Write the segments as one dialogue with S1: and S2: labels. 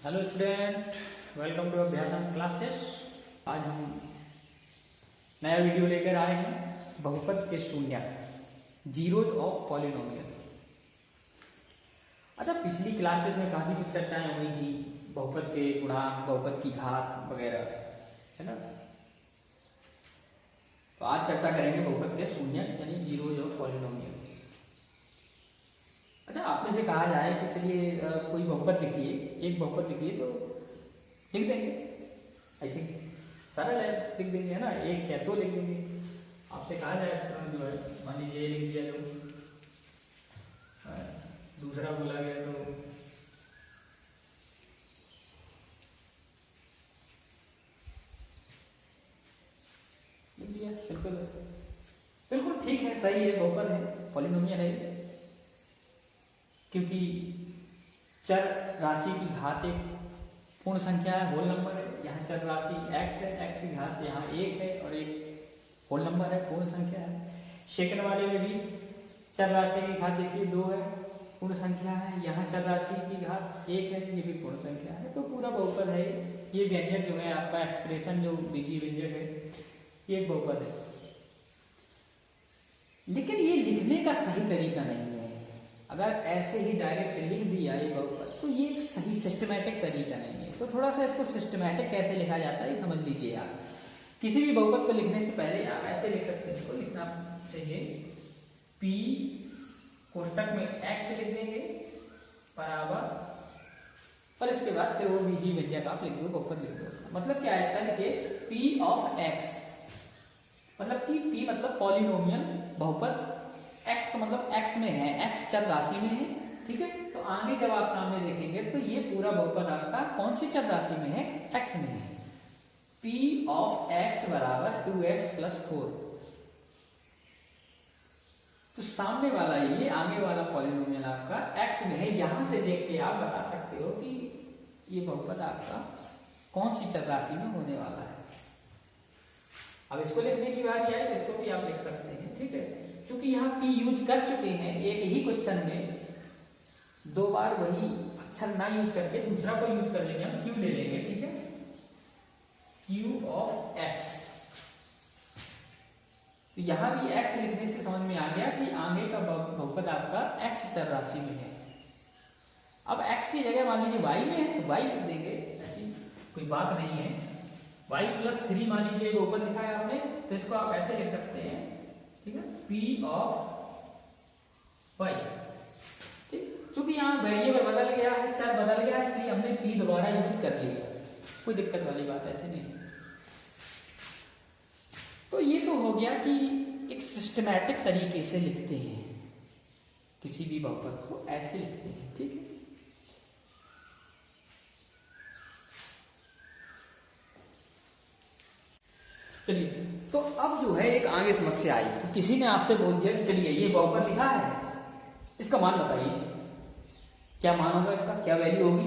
S1: Hello student, welcome to Abhyasan classes. आज हम नया वीडियो लेकर आए हैं बहुपद के शून्य, जीरोज ऑफ पॉलिनोमियल। अच्छा, पिछली क्लासेस में काफी कुछ चर्चाएं हुई थी, बहुपद के गुणांक, बहुपद की घात वगैरह, है ना। तो आज चर्चा करेंगे बहुपद के शून्य यानी जीरोज ऑफ पॉलिनोमियल। अच्छा, आप में से कहा जाए कि चलिए कोई बहुपद लिखिए, एक बहुपद लिखिए, तो लिख देंगे। आई थिंक सरल है, लिख देंगे, है ना। एक क्या दो लिख देंगे। आपसे कहा जाए जो है, मान लीजिए लिख दिया, जो दूसरा बोला गया तो लिख दिया, सिंपल है, बिल्कुल ठीक है, सही है, बहुपद है, पॉलिनोमियल है, क्योंकि चर राशि की घात एक पूर्ण संख्या है, होल नंबर है। यहाँ चर राशि x है, x की घात यहाँ एक है और एक होल नंबर है, पूर्ण संख्या है। सेकंड वाले में भी चर राशि की घात देखिए 2 है, पूर्ण संख्या है। यहाँ चर राशि की घात 1 है, ये भी पूर्ण संख्या है। तो पूरा बहुपद है। ये व्यंजक जो है आपका एक्सप्रेशन, जो बीजीय व्यंजक है, ये एक बहुपद है। लेकिन ये लिखने का सही तरीका नहीं है। अगर ऐसे ही डायरेक्ट लिख दिया ये बहुपद, तो ये एक सही सिस्टमैटिक तरीका नहीं है। तो थोड़ा सा इसको सिस्टमैटिक कैसे लिखा जाता है ये समझ लीजिए आप। किसी भी बहुपद को लिखने से पहले आप ऐसे लिख सकते हैं, इसको लिखना चाहिए p कोष्टक में x लिख देंगे बराबर, और इसके बाद फिर वो बीजीय व्यंजक आप लिख दो, बहुपद लिख दो। मतलब क्या है इसका, लिखिए p ऑफ x, मतलब कि p मतलब पॉलिनोमियल बहुपद, x का मतलब x में है, x चर राशि में है, ठीक है। तो आगे जब आप सामने देखेंगे तो ये पूरा बहुपद आपका कौन सी चर राशि में है, x में है। p ऑफ x बराबर 2x प्लस 4। तो सामने वाला ये आगे वाला पॉलिनोमियल आपका x में है। यहां से देख के आप बता सकते हो कि ये बहुपद आपका कौन सी चर राशि में होने वाला है। अब इसको लिखने की बारी आई तो इसको भी आप लिख सकते हैं, ठीक है। क्योंकि यहाँ p यूज कर चुके हैं एक ही क्वेश्चन में, दो बार वही अक्षर ना यूज करके दूसरा को यूज कर लेंगे, हम q ले लेंगे, ठीक है। q ऑफ x, तो यहाँ भी x लिखने से समझ में आ गया कि आगे का बहुपद आपका x चर राशि में है। अब x की जगह मान लीजिए y में है तो y लिख देंगे, ऐसी कोई बात नहीं है। y प्लस 3 मान लीजिए बहुपद लिखा है आपने, तो इसको आप ऐसे लिख सकते हैं, ठीक है, p ऑफ y। ठीक, क्योंकि यहाँ वेरिएबल बदल गया है, चर बदल गया है, इसलिए हमने p दोबारा यूज कर लिया, कोई दिक्कत वाली बात ऐसे नहीं। तो ये तो हो गया कि एक सिस्टमैटिक तरीके से लिखते हैं, किसी भी बहुपद को ऐसे लिखते हैं, ठीक है। चलिए, तो अब जो है एक आगे समस्या आई कि किसी ने आपसे बोल दिया कि चलिए ये बहुपद लिखा है, इसका मान बताइए, क्या मान होगा इसका, क्या वैल्यू होगी।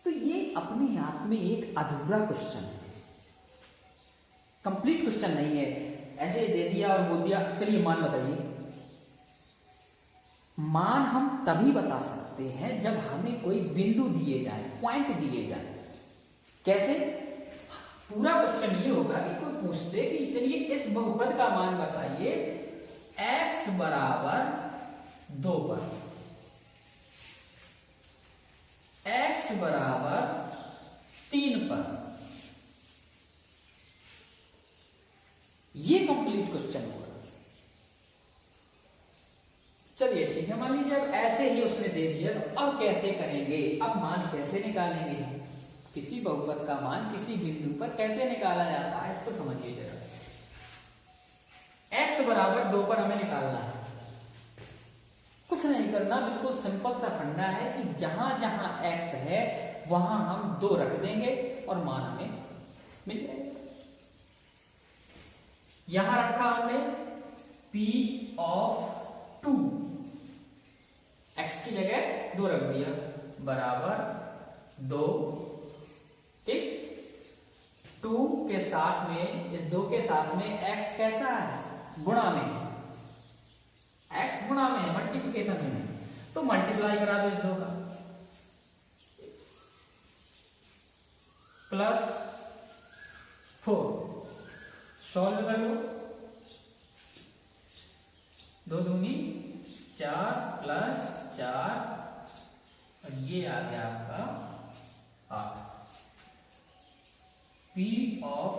S1: तो ये अपने आप में एक अधूरा क्वेश्चन है, कंप्लीट क्वेश्चन नहीं है। ऐसे दे दिया और बोल दिया चलिए मान बताइए। मान हम तभी बता सकते हैं जब हमें कोई बिंदु दिए जाए, पॉइंट दिए जाए। कैसे? पूरा क्वेश्चन ये होगा कि कोई पूछते कि चलिए इस बहुपद का मान बताइए x बराबर 2 पर, x बराबर 3 पर। ये कंप्लीट क्वेश्चन होगा। चलिए ठीक है, मान लीजिए अब ऐसे ही उसने दे दिया, तो अब कैसे करेंगे, अब मान कैसे निकालेंगे हम, किसी बहुपद का मान किसी बिंदु पर कैसे निकाला जाता है, इसको समझिए जरा। x बराबर 2 पर हमें निकालना है, कुछ नहीं करना, बिल्कुल सिंपल सा फंडा है कि जहां जहां x है वहां हम 2 रख देंगे और मान हमें मिल जाएगा। यहां रखा हमने p ऑफ 2, x की जगह 2 रख दिया, बराबर 2, ठीक। 2 के साथ में, इस 2 के साथ में x कैसा है, गुणा में है, x गुणा में है, मल्टीप्लिकेशन में है, तो मल्टीप्लाई करा दो इस 2 का। +4 सॉल्व कर लो। 2 दूनी 4 +4 और ये आ गया आपका 8। P ऑफ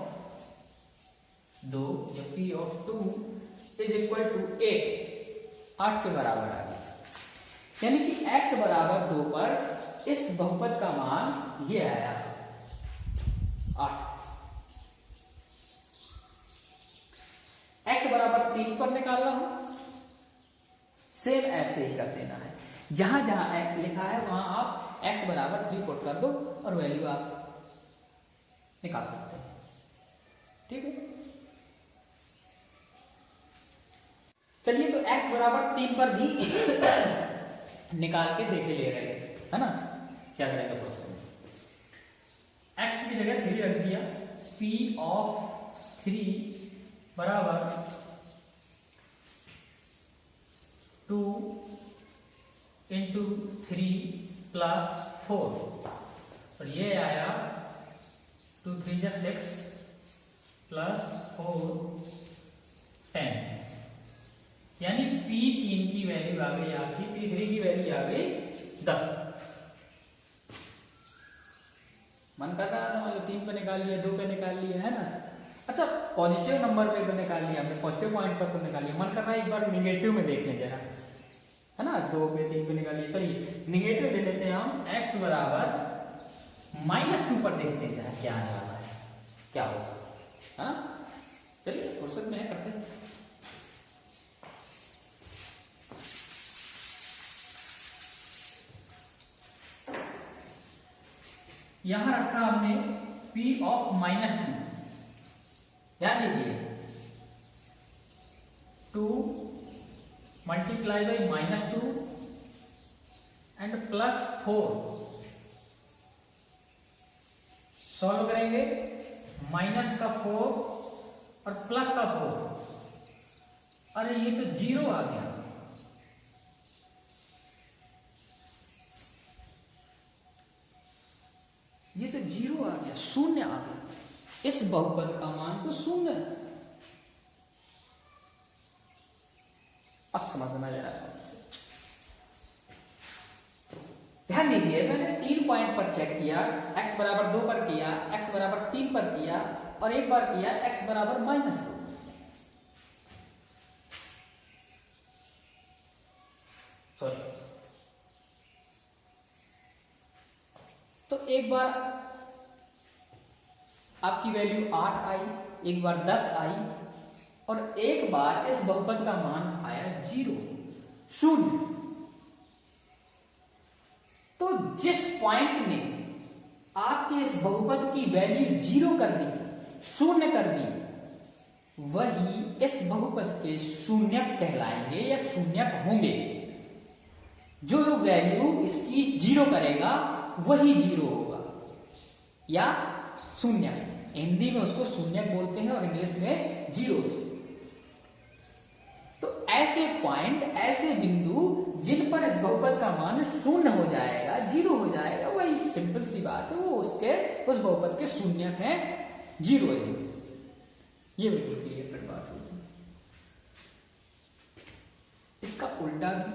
S1: 2 या P of 2 is equal to 8 के बराबर आ गया। यानी कि x बराबर 2 पर इस बहुपद का मान ये आया 8। x बराबर 3 पर निकाल रहा हूं, सेम ऐसे ही कर देना है। जहां जहां x लिखा है वहां आप x बराबर 3 पुट कर दो और वैल्यू आप निकाल सकते हैं। ठीक है, चलिए तो x बराबर 3 पर भी निकाल के देखे ले रहे हैं, है ना। क्या करेंगे प्रोसेस में, x की जगह 3 रख दिया। P ऑफ 3 बराबर 2 इंटू 3 +4 और ये आया 2 3 जा 6 +4 10। यानी P3 की वैल्यू आ गई आपकी, P3 की वैल्यू आ गई 10। मन कर रहा था मतलब 3 पे निकाल लिया, 2 पे निकाल लिया, है ना। अच्छा, पॉजिटिव नंबर पे तो निकाल लिया हमने, पॉजिटिव पॉइंट पर तो निकाल लिया। मन कर रहा है एक बार निगेटिव में देख लें जरा, है ना। 2 पे 3 पे निकालिए। चलिए निगेटिव ले लेते हैं हम। x बराबर -2 पर देखते हैं जरा क्या आने वाला है, क्या होगा, है ना। चलिए फुर्सत में है, करते हैं। यहां रखा हमने P ऑफ -2। ध्यान दीजिए 2 मल्टीप्लाई बाई -2 एंड +4 सॉल्व करेंगे। माइनस का 4 और प्लस का 4, अरे ये तो 0 आ गया। ये तो 0 आ गया, 0 आ गया। इस बहुपद का मान तो 0 है। अब समझना जरा, ध्यान दीजिए। मैंने 3 पॉइंट पर चेक किया, x बराबर 2 पर किया, x बराबर 3 पर किया और एक बार किया x बराबर -2। सॉरी, तो एक बार आपकी वैल्यू 8 आई, एक बार 10 आई और एक बार इस बहुपद का मान आया 0। तो जिस पॉइंट ने आपके इस बहुपद की वैल्यू 0 कर दी, 0 कर दी, वही इस बहुपद के शून्यक कहलाएंगे या शून्यक होंगे। जो वैल्यू इसकी 0 करेगा वही 0 होगा या शून्यक। हिंदी में उसको शून्यक बोलते हैं और इंग्लिश में जीरोस। तो ऐसे पॉइंट, ऐसे बिंदु जिन पर इस बहुपद का मान 0 हो जाएगा, 0 हो जाएगा, वही सिंपल सी बात है, वो उस बहुपद के शून्यक हैं, 0 है। ये बिल्कुल क्लियर कट बात होगी। इसका उल्टा भी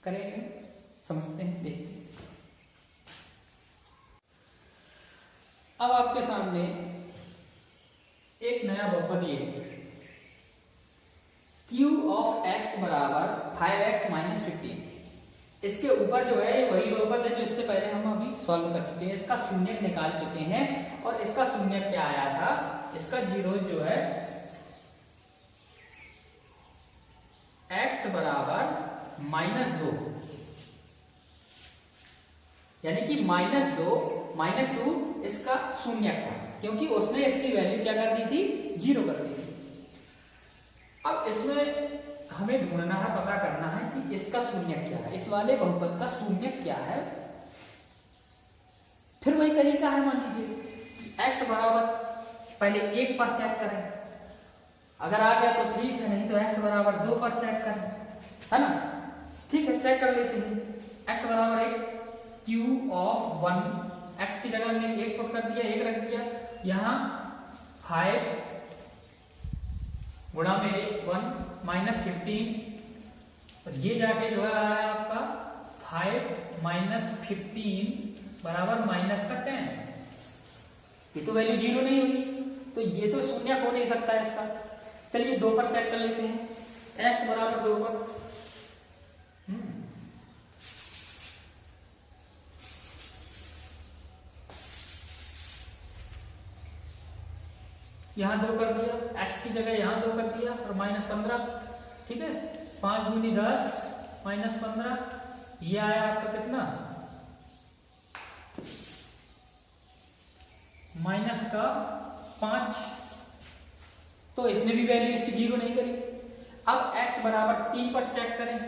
S1: करेंगे, समझते हैं, देखते हैं। अब आपके सामने एक नया बहुपद ये है, Q ऑफ x बराबर 5x - 15। इसके ऊपर जो है वही बहुपद है जो इससे पहले हम अभी सॉल्व कर चुके हैं। इसका शून्यक निकाल चुके हैं और इसका शून्यक क्या आया था, इसका 0 जो है x बराबर -2, यानी कि -2 इसका शून्यक था, क्योंकि उसने इसकी वैल्यू क्या कर दी थी, 0 कर दी थी। अब इसमें हमें ढूंढना है, पता करना है कि इसका शून्यक क्या है, इस वाले बहुपद का शून्यक क्या है। फिर वही तरीका है, मान लीजिए x बराबर पहले 1 पर चेक करें, अगर आ गया तो ठीक है, नहीं तो x बराबर 2 पर चेक करें, है ना। ठीक है, चेक कर लेते हैं। x बराबर 1, Q ऑफ 1 x की जगह हमने 1 पुट कर दिया, 1 रख दिया, यहाँ 5 गुणा में 1 माइनस 15, और ये जाके जो है आया आपका 5 माइनस 15 बराबर माइनस का 10। ये तो वैल्यू 0 नहीं हुई, तो ये तो शून्य हो नहीं सकता है इसका। चलिए 2 पर चेक कर लेते हैं, x बराबर 2 पर। यहाँ 2 कर दिया, x की जगह यहाँ 2 कर दिया, और माइनस 15, ठीक है। 5 दूनी 10 माइनस 15, ये आया आपका कितना, माइनस का 5। तो इसने भी वैल्यू इसकी 0 नहीं करी। अब x बराबर 3 पर चेक करें,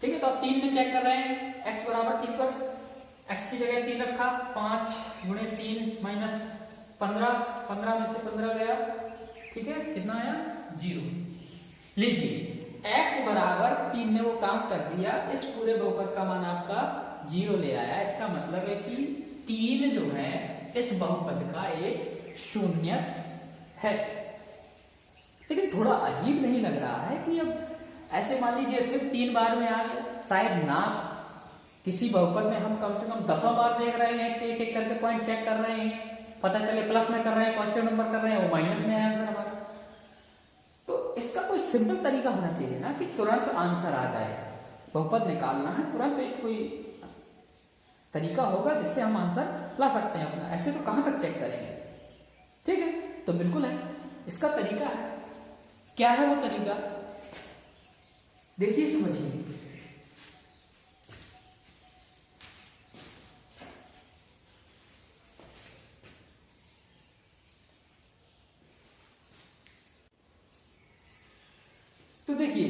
S1: ठीक है। तो अब 3 में चेक कर रहे हैं, x बराबर 3 पर, x की जगह 3 रखा, 5 गुणे 3 माइनस 15, 15 में से 15 गया, ठीक है, कितना आया 0। लीजिए x बराबर 3 ने वो काम कर दिया, इस पूरे बहुपद का मान आपका 0 ले आया। इसका मतलब है कि 3 जो है इस बहुपद का एक शून्य है। लेकिन थोड़ा अजीब नहीं लग रहा है कि अब ऐसे मान लीजिए इसमें 3 बार में आ गया, शायद ना किसी बहुपद में हम कम से कम 10 बार देख रहे हैं कि एक एक करके पॉइंट चेक कर रहे हैं, पता चले प्लस में कर रहे हैं, पॉजिटिव नंबर कर रहे हैं, वो माइनस में आया आंसर हमारा। तो इसका कोई सिंपल तरीका होना चाहिए ना कि तुरंत आंसर आ जाए। बहुपद निकालना है, तुरंत एक कोई तरीका होगा जिससे हम आंसर ला सकते हैं अपना। ऐसे तो कहां तक चेक करेंगे, ठीक है। तो बिल्कुल है, इसका तरीका है। क्या है वो तरीका, देखिए समझिए। तो देखिए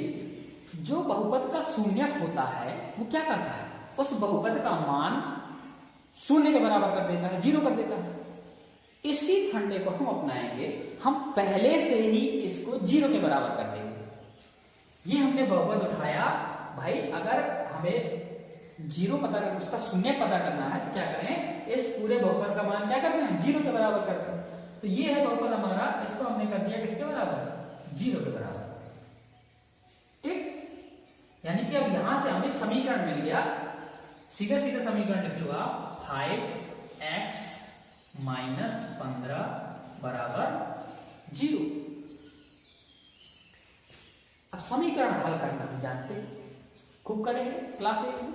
S1: जो बहुपद का शून्यक होता है वो क्या करता है, उस बहुपद का मान शून्य के बराबर कर देता है, 0 कर देता है। इसी फंडे को हम अपनाएंगे, हम पहले से ही इसको 0 के बराबर कर देंगे। ये हमने बहुपद उठाया भाई, अगर हमें 0 पता करना, उसका शून्य पता करना है तो क्या करें, इस पूरे बहुपद का मान क्या करते हैं, 0 के बराबर करते हैं। तो ये है बहुपद हमारा, इसको हमने कर दिया किसके बराबर, 0 के बराबर, ठीक। यानी कि अब यहां से हमें समीकरण मिल गया, सीधे सीधे समीकरण लिख लो आप, 5x माइनस 15 बराबर 0। अब समीकरण हल करना हम जानते हैं, खूब करेंगे क्लास 8 में।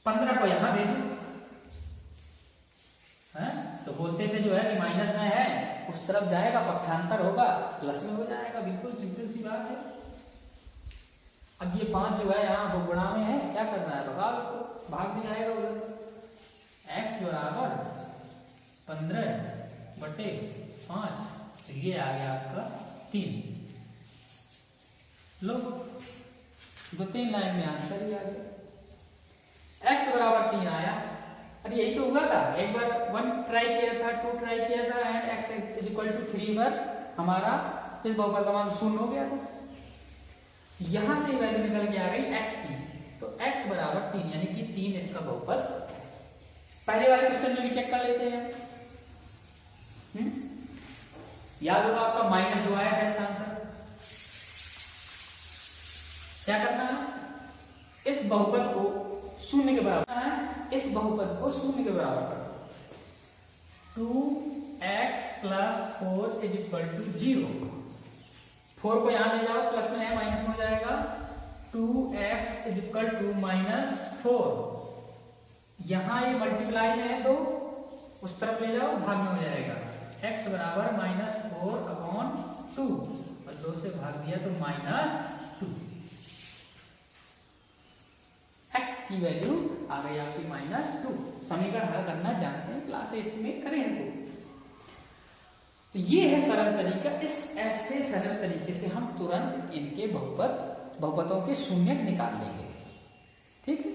S1: 15 को यहां भेजो, तो बोलते थे जो है कि माइनस में है, उस तरफ जाएगा, पक्षांतर होगा, प्लस में हो जाएगा, बिल्कुल सिंपल सी बात है। अब ये 5 जो है यहाँ वो गुणा में है, क्या करना है, भगा उसको, भाग भी जाएगा उधर। x बराबर 15/5, तो ये आ गया आपका 3। लो 2-3 लाइन में आंसर ही आ गया। x बराबर 3 आया, अरे यही तो हुआ था, एक बार 1 ट्राई किया था, 2 ट्राई किया था, एंड x = 3 पर हमारा इस बहुपद का मान 0 हो गया था। यहां से वैल्यू निकल के आ गई x की, तो x बराबर 3, यानी कि 3 इसका बहुपद। पहले वाले क्वेश्चन में भी चेक कर लेते हैं। याद होगा आपका -2 आया था इसका आंसर। क्या करना है, इस बहुपद को 0 के बराबर है, इस बहुपद को 0 के बराबर कर दो। 2x + 4 = 0। 4 को यहां ले जाओ, प्लस में है, माइनस में हो जाएगा। 2x = -4, यहां ये मल्टीप्लाई में है तो उस तरफ ले जाओ, भाग में हो जाएगा। x बराबर -4/2, और 2 से भाग दिया तो -2। x की वैल्यू आ गई आपकी -2। समीकरण हल करना जानते हैं, क्लास 8 में करें इनको। तो ये है सरल तरीका, इस ऐसे सरल तरीके से हम तुरंत इनके बहुपदों के शून्यक निकाल लेंगे, ठीक है।